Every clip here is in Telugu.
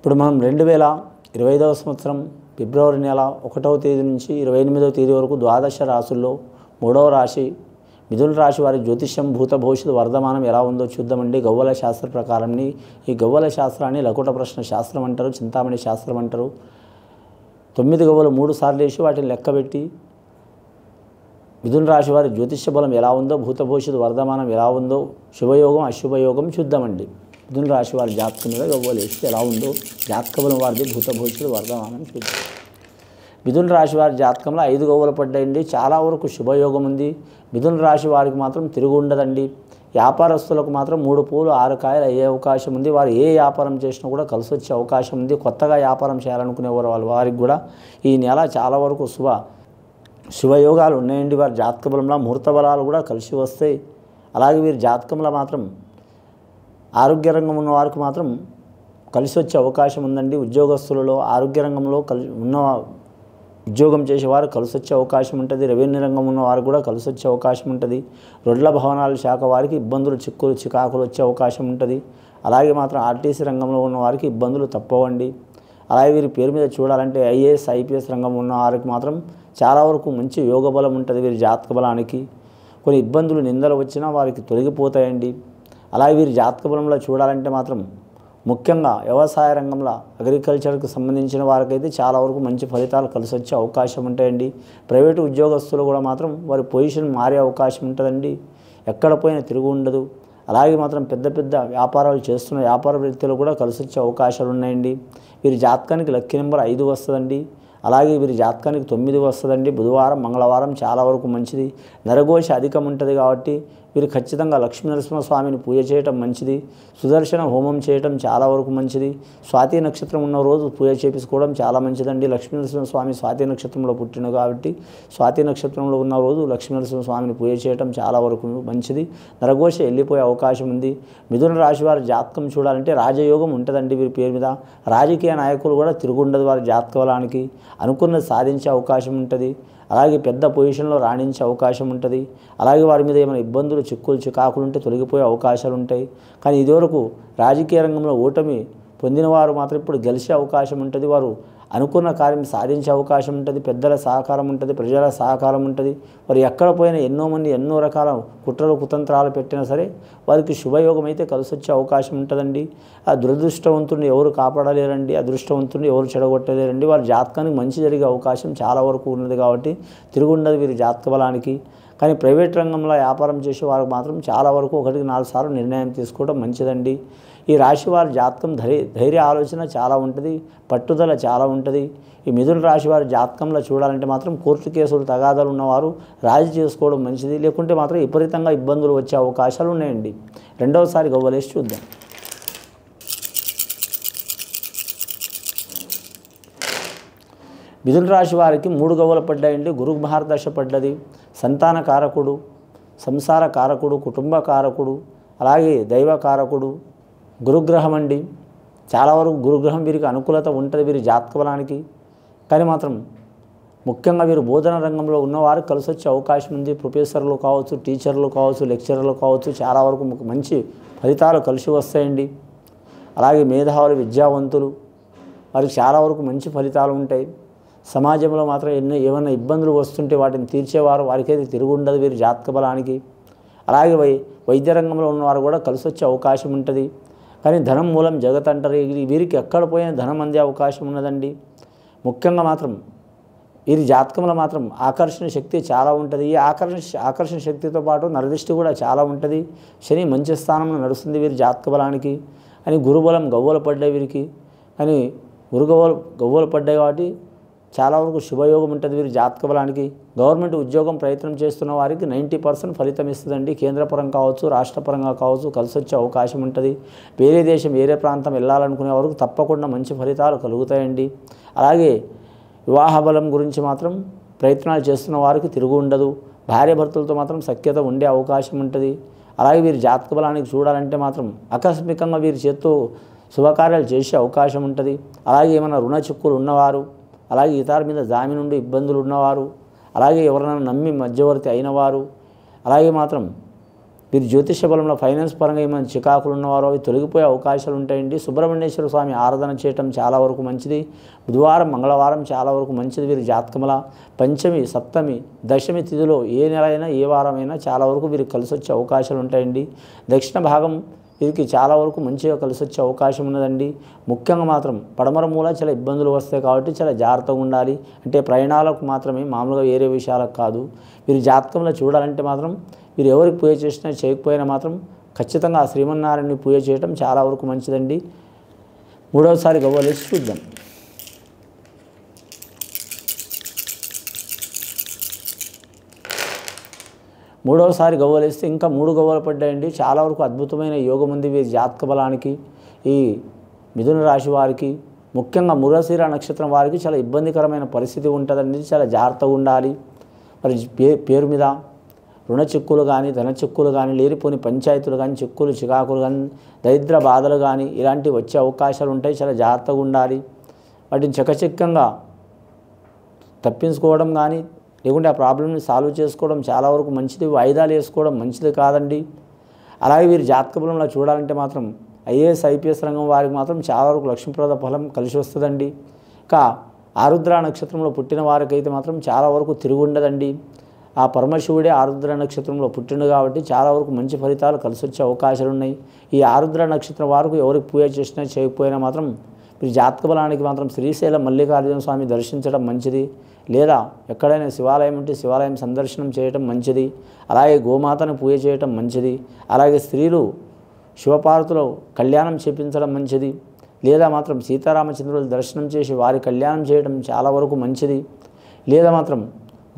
ఇప్పుడు మనం 2025వ సంవత్సరం ఫిబ్రవరి నెల 1వ తేదీ నుంచి 28వ తేదీ వరకు ద్వాదశ రాశుల్లో 3వ రాశి మిథున రాశి వారి జ్యోతిష్యం భూత భవిష్యత్తు వర్ధమానం ఎలా ఉందో చూద్దామండి. గవ్వల శాస్త్ర ప్రకారంని ఈ గవ్వల శాస్త్రాన్ని లకుట ప్రశ్న శాస్త్రం అంటారు, చింతామణి శాస్త్రం అంటారు. 9 గవ్వలు 3 సార్లు వేసి వాటిని లెక్కబెట్టి మిథున రాశి వారి జ్యోతిష్య బలం ఎలా ఉందో, భూత భవిష్యత్తు వర్ధమానం ఎలా ఉందో, శుభయోగం అశుభయోగం చూద్దామండి. మిథున రాశి వారి జాతకం మీద గవ్వలు వేసి ఎలా ఉందో జాతక బలం వారిది, భూత భవిష్యత్తు వర్ధమానం చూద్దాం. మిథున రాశి వారి జాతకంలో 5 గవ్వలు పడ్డాయండి. చాలా వరకు శుభయోగం ఉంది. మిథున రాశి వారికి మాత్రం తిరుగు ఉండదండి. వ్యాపారస్తులకు మాత్రం 3 పూలు 6 కాయలు అయ్యే అవకాశం ఉంది. వారు ఏ వ్యాపారం చేసినా కూడా కలిసి వచ్చే అవకాశం ఉంది. కొత్తగా వ్యాపారం చేయాలనుకునేవారు వారికి కూడా ఈ నెల చాలా వరకు శుభయోగాలు ఉన్నాయండి. వారి జాతక బలంలో ముహూర్త బలాలు కూడా కలిసి వస్తాయి. అలాగే వీరి జాతకంలో మాత్రం ఆరోగ్య రంగం ఉన్న వారికి మాత్రం కలిసి వచ్చే అవకాశం ఉందండి. ఉద్యోగస్తులలో ఆరోగ్య రంగంలో ఉన్న ఉద్యోగం చేసేవారు కలిసి వచ్చే అవకాశం ఉంటుంది. రెవెన్యూ రంగం ఉన్న వారు కూడా కలిసి వచ్చే అవకాశం ఉంటుంది. రొడ్ల భవనాల శాఖ వారికి ఇబ్బందులు చికాకులు వచ్చే అవకాశం ఉంటుంది. అలాగే మాత్రం ఆర్టీసీ రంగంలో ఉన్న వారికి ఇబ్బందులు తప్పవండి. అలాగే వీరి పేరు మీద చూడాలంటే ఐఏఎస్ ఐపీఎస్ రంగం ఉన్న వారికి మాత్రం చాలా వరకు మంచి యోగ బలం ఉంటుంది. వీరి జాతక బలానికి కొన్ని ఇబ్బందులు నిందలు వచ్చినా వారికి తొలగిపోతాయండి. అలాగే వీరి జాతక బలంలో చూడాలంటే మాత్రం ముఖ్యంగా వ్యవసాయ రంగంలో అగ్రికల్చర్కి సంబంధించిన వారికైతే చాలా వరకు మంచి ఫలితాలు కలిసి వచ్చే అవకాశం ఉంటాయండి. ప్రైవేటు ఉద్యోగస్తులు కూడా మాత్రం వారి పొజిషన్ మారే అవకాశం ఉంటుందండి. ఎక్కడ పోయినా తిరుగు ఉండదు. అలాగే మాత్రం పెద్ద పెద్ద వ్యాపారాలు చేస్తున్న వ్యాపార వ్యక్తులు కూడా కలిసి వచ్చే అవకాశాలు ఉన్నాయండి. వీరి జాతకానికి లక్కీ నెంబర్ 5 వస్తుందండి. అలాగే వీరి జాతకానికి 9 వస్తుందండి. బుధవారం మంగళవారం చాలా వరకు మంచిది. నరఘోష అధికం ఉంటుంది కాబట్టి వీరు ఖచ్చితంగా లక్ష్మీనరసింహస్వామిని పూజ చేయటం మంచిది. సుదర్శన హోమం చేయటం చాలా వరకు మంచిది. స్వాతి నక్షత్రం ఉన్న రోజు పూజ చేపించుకోవడం చాలా మంచిదండి. లక్ష్మీనరసింహస్వామి స్వాతి నక్షత్రంలో పుట్టిన కాబట్టి స్వాతి నక్షత్రంలో ఉన్న రోజు లక్ష్మీనరసింహస్వామిని పూజ చేయటం చాలా వరకు మంచిది. నరఘోష వెళ్ళిపోయే అవకాశం ఉంది. మిథున రాశి వారి జాతకం చూడాలంటే రాజయోగం ఉంటుందండి. వీరి పేరు మీద రాజకీయ నాయకులు కూడా తిరుగుండదు. వారి జాతక బలానికి అనుకున్నది సాధించే అవకాశం ఉంటుంది. అలాగే పెద్ద పొజిషన్లో రాణించే అవకాశం ఉంటుంది. అలాగే వారి మీద ఏమైనా ఇబ్బందులు చికాకులు ఉంటే తొలగిపోయే అవకాశాలు ఉంటాయి. కానీ ఇదివరకు రాజకీయ రంగంలో ఓటమి పొందిన వారు మాత్రం ఇప్పుడు గెలిచే అవకాశం ఉంటుంది. వారు అనుకున్న కార్యం సాధించే అవకాశం ఉంటుంది. పెద్దల సహకారం ఉంటుంది, ప్రజల సహకారం ఉంటుంది. వారు ఎక్కడ పోయినా ఎన్నో రకాల కుట్రలు కుతంత్రాలు పెట్టినా సరే వారికి శుభయోగం అయితే కలిసి వచ్చే అవకాశం ఉంటుందండి. ఆ దురదృష్టవంతుడిని ఎవరు కాపాడలేరండి, అదృష్టవంతుడిని ఎవరు చెడగొట్టలేరండి. వారి జాతకానికి మంచి జరిగే అవకాశం చాలా వరకు ఉన్నది కాబట్టి తిరుగుండదు వీరి జాతక బలానికి. కానీ ప్రైవేట్ రంగంలో వ్యాపారం చేసే వారికి మాత్రం చాలా వరకు 1కి 4 సార్లు నిర్ణయం తీసుకోవడం మంచిదండి. ఈ రాశి వారి జాతకం ధైర్య ఆలోచన చాలా ఉంటుంది, పట్టుదల చాలా ఉంటుంది. ఈ మిథున రాశి వారి జాతకంలో చూడాలంటే మాత్రం కోర్టు కేసులు తగాదాలు ఉన్నవారు రాజీ చేసుకోవడం మంచిది. లేకుంటే మాత్రం విపరీతంగా ఇబ్బందులు వచ్చే అవకాశాలు ఉన్నాయండి. రెండవసారి గవ్వలేసి చూద్దాం. మిథున రాశి వారికి 3 గవ్వలు పడ్డాయండి. గురు మహార్దశ పడ్డది. సంతాన కారకుడు, సంసార కారకుడు, కుటుంబ కారకుడు, అలాగే దైవ కారకుడు గురుగ్రహం అండి. చాలా వరకు గురుగ్రహం వీరికి అనుకూలత ఉంటుంది వీరి జాతక బలానికి. కానీ మాత్రం ముఖ్యంగా వీరు బోధన రంగంలో ఉన్నవారు కలిసి వచ్చే అవకాశం ఉంది. ప్రొఫెసర్లు కావచ్చు, టీచర్లు కావచ్చు, లెక్చరర్లు కావచ్చు, చాలా వరకు మంచి ఫలితాలు కలిసి వస్తాయండి. అలాగే మేధావులు విద్యావంతులు వారికి చాలా వరకు మంచి ఫలితాలు ఉంటాయి. సమాజంలో మాత్రం ఏమైనా ఇబ్బందులు వస్తుంటే వాటిని తీర్చేవారు వారికైతే తిరుగుండదు వీరి జాతక బలానికి. అలాగే వైద్య రంగంలో ఉన్నవారు కూడా కలిసి వచ్చే అవకాశం ఉంటుంది. కానీ ధనం మూలం జగత్ అంటారు. వీరికి ఎక్కడ పోయినా ధనం అందే అవకాశం ఉన్నదండి. ముఖ్యంగా మాత్రం వీరి జాతకంలో మాత్రం ఆకర్షణ శక్తి చాలా ఉంటుంది. ఈ ఆకర్షణ శక్తితో పాటు నరదృష్టి కూడా చాలా ఉంటుంది. శని మంచి స్థానంలో నడుస్తుంది వీరి జాతక బలానికి. అని గురుబలం గవ్వలు పడ్డాయి వీరికి. కానీ గవ్వలు పడ్డాయి కాబట్టి చాలా వరకు శుభయోగం ఉంటుంది వీరి జాతక బలానికి. గవర్నమెంట్ ఉద్యోగం ప్రయత్నం చేస్తున్న వారికి 90% ఫలితం ఇస్తుందండి. కేంద్రపరం కావచ్చు, రాష్ట్రపరంగా కావచ్చు కలిసి వచ్చే అవకాశం ఉంటుంది. వేరే దేశం వేరే ప్రాంతం వెళ్ళాలనుకునే వరకు తప్పకుండా మంచి ఫలితాలు కలుగుతాయండి. అలాగే వివాహ బలం గురించి మాత్రం ప్రయత్నాలు చేస్తున్న వారికి తిరుగు ఉండదు. భార్యాభర్తలతో మాత్రం సఖ్యత ఉండే అవకాశం ఉంటుంది. అలాగే వీరి జాతక బలానికి చూడాలంటే మాత్రం ఆకస్మికంగా వీరి చేత్తో శుభకార్యాలు చేసే అవకాశం ఉంటుంది. అలాగే ఏమైనా రుణ చిక్కులు ఉన్నవారు, అలాగే ఇతరుల మీద జామీను నుండి ఇబ్బందులు ఉన్నవారు, అలాగే ఎవరైనా నమ్మి మధ్యవర్తి అయినవారు, అలాగే మాత్రం వీరు జ్యోతిష బలంలో ఫైనాన్స్ పరంగా ఏమైనా చికాకులు ఉన్నవారో అవి తొలగిపోయే అవకాశాలు ఉంటాయండి. సుబ్రహ్మణ్యేశ్వర స్వామి ఆరాధన చేయటం చాలా వరకు మంచిది. బుధవారం మంగళవారం చాలా వరకు మంచిది. వీరి జాతకముల పంచమి సప్తమి దశమి తిథిలో ఏ నెల అయినా ఏ వారమైనా చాలా వరకు వీరికి కలిసి వచ్చే అవకాశాలు ఉంటాయండి. దక్షిణ భాగం వీరికి చాలా వరకు మంచిగా కలిసి వచ్చే అవకాశం ఉన్నదండి. ముఖ్యంగా మాత్రం పడమర మూల చాలా ఇబ్బందులు వస్తాయి కాబట్టి చాలా జాగ్రత్తగా ఉండాలి. అంటే ప్రయాణాలకు మాత్రమే, మామూలుగా వేరే విషయాలకు కాదు. వీరి జాతకంలో చూడాలంటే మాత్రం వీరు ఎవరికి పూజ చేసినా చేయకపోయినా మాత్రం ఖచ్చితంగా ఆ శ్రీమన్నారాయణని పూజ చేయడం చాలా వరకు మంచిదండి. మూడవసారి గవ్వలేసి చూద్దాం. మూడవసారి గవ్వలేస్తే ఇంకా 3 గవ్వలు పడ్డాయండి. చాలా వరకు అద్భుతమైన యోగం ఉంది వీరి జాతక బలానికి. ఈ మిథున రాశి వారికి ముఖ్యంగా మృగశిర నక్షత్రం వారికి చాలా ఇబ్బందికరమైన పరిస్థితి ఉంటుందండి. చాలా జాగ్రత్తగా ఉండాలి. మరి పేరు మీద రుణ చిక్కులు కానీ, ధన చిక్కులు కానీ, లేనిపోని పంచాయతీలు కానీ, చిక్కులు చికాకులు కానీ, దరిద్ర బాధలు కానీ ఇలాంటివి వచ్చే అవకాశాలు ఉంటాయి. చాలా జాగ్రత్తగా ఉండాలి. వాటిని చకచక్యంగా తప్పించుకోవడం కానీ, లేకుంటే ఆ ప్రాబ్లమ్ని సాల్వ్ చేసుకోవడం చాలా వరకు మంచిది. వాయిదాలు వేసుకోవడం మంచిది కాదండి. అలాగే వీరి జాతక బలంలో చూడాలంటే మాత్రం ఐఏఎస్ ఐపీఎస్ రంగం వారికి మాత్రం చాలా వరకు లక్ష్మీప్రద ఫలం కలిసి వస్తుందండి. ఇక ఆరుద్ర నక్షత్రంలో పుట్టిన వారికైతే మాత్రం చాలా వరకు తిరుగు ఉండదండి. ఆ పరమశివుడే ఆరుద్ర నక్షత్రంలో పుట్టిండు కాబట్టి చాలా వరకు మంచి ఫలితాలు కలిసి వచ్చే అవకాశాలు ఉన్నాయి. ఈ ఆరుద్ర నక్షత్రం వారికి ఎవరికి పూజ చేసినా చేయకపోయినా మాత్రం మీరు జాతక బలానికి మాత్రం శ్రీశైలం మల్లికార్జున స్వామి దర్శించడం మంచిది. లేదా ఎక్కడైనా శివాలయం ఉంటే శివాలయం సందర్శనం చేయటం మంచిది. అలాగే గోమాతను పూజ చేయటం మంచిది. అలాగే స్త్రీలు శివపార్వతుల కళ్యాణం చేపించడం మంచిది. లేదా మాత్రం సీతారామచంద్రుల దర్శనం చేసి వారి కళ్యాణం చేయడం చాలా వరకు మంచిది. లేదా మాత్రం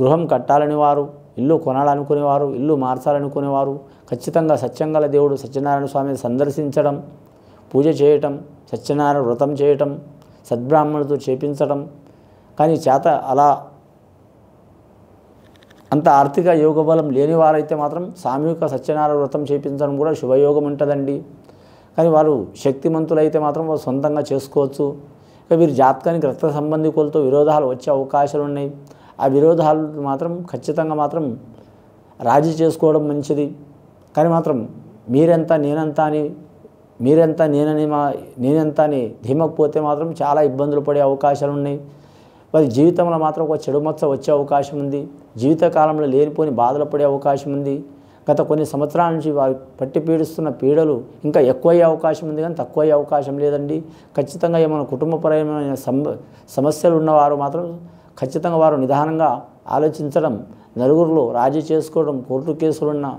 గృహం కట్టాలని వారు, ఇల్లు కొనాలనుకునేవారు, ఇల్లు మార్చాలనుకునేవారు ఖచ్చితంగా సత్యంగల దేవుడు సత్యనారాయణ స్వామిని సందర్శించడం, పూజ చేయటం, సత్యనారాయణ వ్రతం చేయటం, సద్బ్రాహ్మణులతో చేపించడం. కానీ చేత అలా అంత ఆర్థిక యోగ బలం లేని వారైతే మాత్రం సామూహిక సత్యనారాయణ వ్రతం చేపించడం కూడా శుభయోగం ఉంటుందండి. కానీ వారు శక్తిమంతులైతే మాత్రం వారు సొంతంగా చేసుకోవచ్చు. ఇక వీరి జాతకానికి రక్త సంబంధికులతో విరోధాలు వచ్చే అవకాశాలు ఉన్నాయి. ఆ విరోధాలు మాత్రం ఖచ్చితంగా మాత్రం రాజీ చేసుకోవడం మంచిది. కానీ మాత్రం మీరెంత నేనెంత అని ధీమకపోతే మాత్రం చాలా ఇబ్బందులు పడే అవకాశాలు ఉన్నాయి. వారి జీవితంలో మాత్రం ఒక చెడు మచ్చ వచ్చే అవకాశం ఉంది. జీవితకాలంలో లేనిపోని బాధలు పడే అవకాశం ఉంది. గత కొన్ని సంవత్సరాల నుంచి వారు పట్టి పీడిస్తున్న పీడలు ఇంకా ఎక్కువయ్యే అవకాశం ఉంది, కానీ తక్కువ అయ్యే అవకాశం లేదండి. ఖచ్చితంగా ఏమైనా కుటుంబపరమైన సమస్యలు ఉన్నవారు మాత్రం ఖచ్చితంగా వారు నిదానంగా ఆలోచించడం, నలుగురిలో రాజీ చేసుకోవడం, కోర్టు కేసులున్నా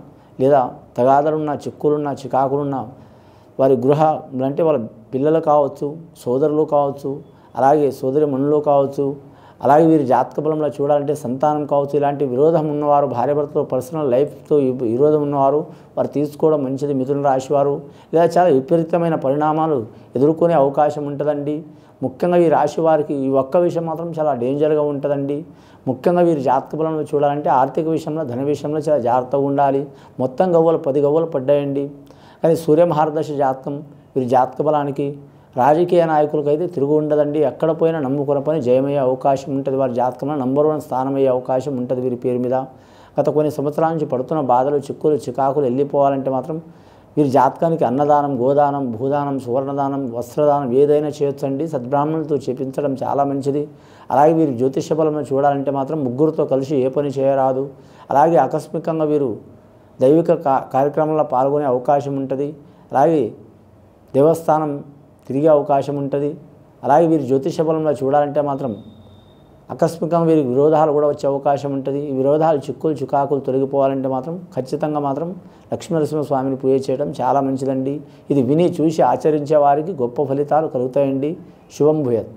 లేదా తగాదలున్నా, చిక్కులున్నా, చికాకులున్నా వారి గృహ అంటే వాళ్ళ పిల్లలు కావచ్చు, సోదరులు కావచ్చు, అలాగే సోదరి మనులు కావచ్చు, అలాగే వీరి జాతక బలంలో చూడాలంటే సంతానం కావచ్చు. ఇలాంటి విరోధం ఉన్నవారు, భార్యాభర్తతో పర్సనల్ లైఫ్తో విరోధం ఉన్నవారు వారు తీసుకోవడం మంచిది. మిథున రాశి వారు లేదా చాలా విపరీతమైన పరిణామాలు ఎదుర్కొనే అవకాశం ఉంటుందండి. ముఖ్యంగా ఈ రాశి వారికి ఈ ఒక్క విషయం మాత్రం చాలా డేంజర్గా ఉంటుందండి. ముఖ్యంగా వీరి జాతక బలంలో చూడాలంటే ఆర్థిక విషయంలో, ధన విషయంలో చాలా జాగ్రత్తగా ఉండాలి. మొత్తం గవ్వలు 10 గవ్వలు పడ్డాయండి. కానీ సూర్యమహారదశ జాతకం వీరి జాతక బలానికి రాజకీయ నాయకులకు అయితే తిరుగు ఉండదండి. ఎక్కడ పోయినా నమ్ముకున్న పని జయమయ్యే అవకాశం ఉంటుంది. వారి జాతకంలో నంబర్ 1 స్థానం అయ్యే అవకాశం ఉంటుంది వీరి పేరు మీద. గత కొన్ని సంవత్సరాల నుంచి పడుతున్న బాధలు, చిక్కులు, చికాకులు వెళ్ళిపోవాలంటే మాత్రం వీరి జాతకానికి అన్నదానం, గోదానం, భూదానం, సువర్ణదానం, వస్త్రదానం ఏదైనా చేయొచ్చండి. సద్బ్రాహ్మణులతో చేపించడం చాలా మంచిది. అలాగే వీరు జ్యోతిష బలంలో చూడాలంటే మాత్రం ముగ్గురితో కలిసి ఏ పని చేయరాదు. అలాగే ఆకస్మికంగా వీరు దైవిక కార్యక్రమంలో పాల్గొనే అవకాశం ఉంటుంది. అలాగే దేవస్థానం తిరిగే అవకాశం ఉంటుంది. అలాగే వీరి జ్యోతిష బలంలో చూడాలంటే మాత్రం ఆకస్మికంగా వీరికి విరోధాలు కూడా వచ్చే అవకాశం ఉంటుంది. ఈ విరోధాలు, చిక్కులు, చికాకులు తొలగిపోవాలంటే మాత్రం ఖచ్చితంగా మాత్రం లక్ష్మీనరసింహ స్వామిని పూజ చేయడం చాలా మంచిదండి. ఇది విని చూసి ఆచరించే వారికి గొప్ప ఫలితాలు కలుగుతాయండి. శుభం భూయాత్.